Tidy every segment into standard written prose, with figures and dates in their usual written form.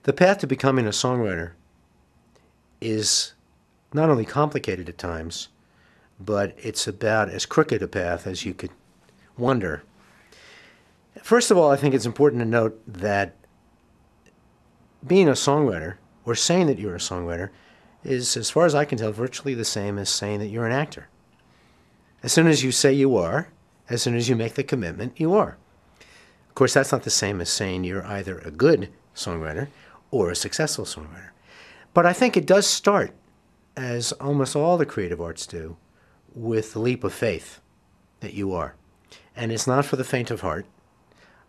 The path to becoming a songwriter is not only complicated at times, but it's about as crooked a path as you could wonder. First of all, I think it's important to note that being a songwriter, or saying that you're a songwriter, is, as far as I can tell, virtually the same as saying that you're an actor. As soon as you say you are, as soon as you make the commitment, you are. Of course, that's not the same as saying you're either a good songwriter or a successful songwriter. But I think it does start, as almost all the creative arts do, with the leap of faith that you are. And it's not for the faint of heart.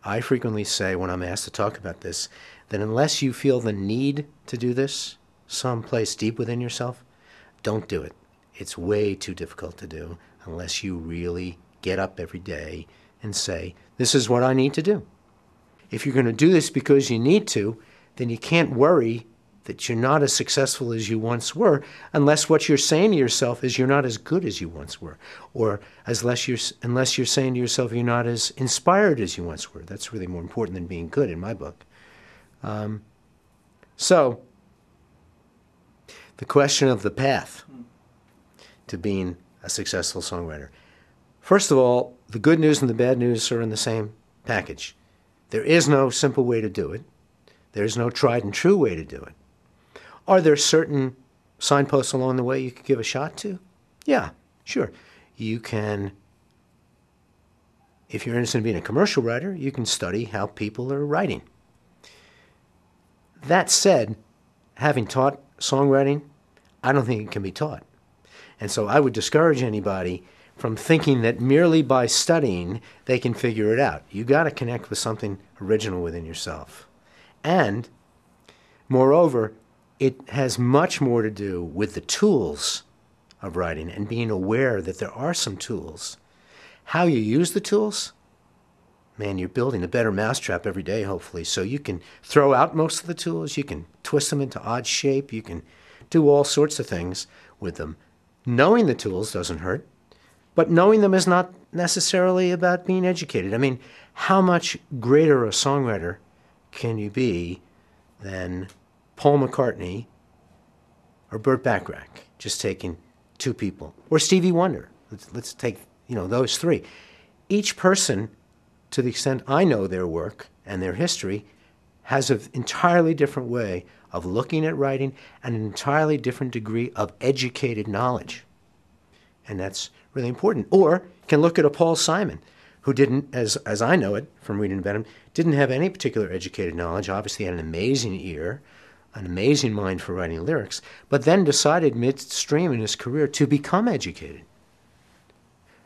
I frequently say when I'm asked to talk about this, that unless you feel the need to do this someplace deep within yourself, don't do it. It's way too difficult to do unless you really get up every day and say, this is what I need to do. If you're going to do this because you need to, then you can't worry that you're not as successful as you once were, unless what you're saying to yourself is you're not as good as you once were, or unless you're saying to yourself you're not as inspired as you once were. That's really more important than being good in my book. So, the question of the path to being a successful songwriter. First of all, the good news and the bad news are in the same package. There is no simple way to do it. There's no tried and true way to do it. Are there certain signposts along the way you could give a shot to? Yeah, sure. You can, if you're interested in being a commercial writer, you can study how people are writing. That said, having taught songwriting, I don't think it can be taught. And so I would discourage anybody from thinking that merely by studying they can figure it out. You got to connect with something original within yourself. And moreover, it has much more to do with the tools of writing and being aware that there are some tools. How you use the tools, man, you're building a better mousetrap every day, hopefully. So you can throw out most of the tools, you can twist them into odd shape, you can do all sorts of things with them. Knowing the tools doesn't hurt, but knowing them is not necessarily about being educated. I mean, how much greater a songwriter can you be than Paul McCartney or Burt Bacharach, just taking two people, or Stevie Wonder? Let's take, those three. Each person, to the extent I know their work and their history, has an entirely different way of looking at writing and an entirely different degree of educated knowledge. And that's really important. Or you can look at a Paul Simon, who didn't, as I know it from reading about him, didn't have any particular educated knowledge, obviously had an amazing ear, an amazing mind for writing lyrics, but then decided midstream in his career to become educated.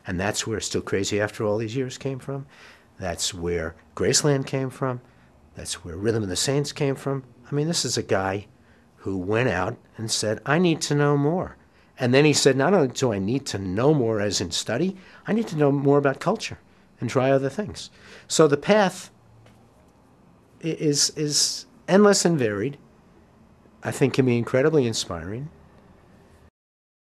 And that's where Still Crazy After All These Years came from. That's where Graceland came from. That's where Rhythm of the Saints came from. I mean, this is a guy who went out and said, I need to know more. And then he said, not only do I need to know more as in study, I need to know more about culture and try other things. So the path is endless and varied. I think can be incredibly inspiring.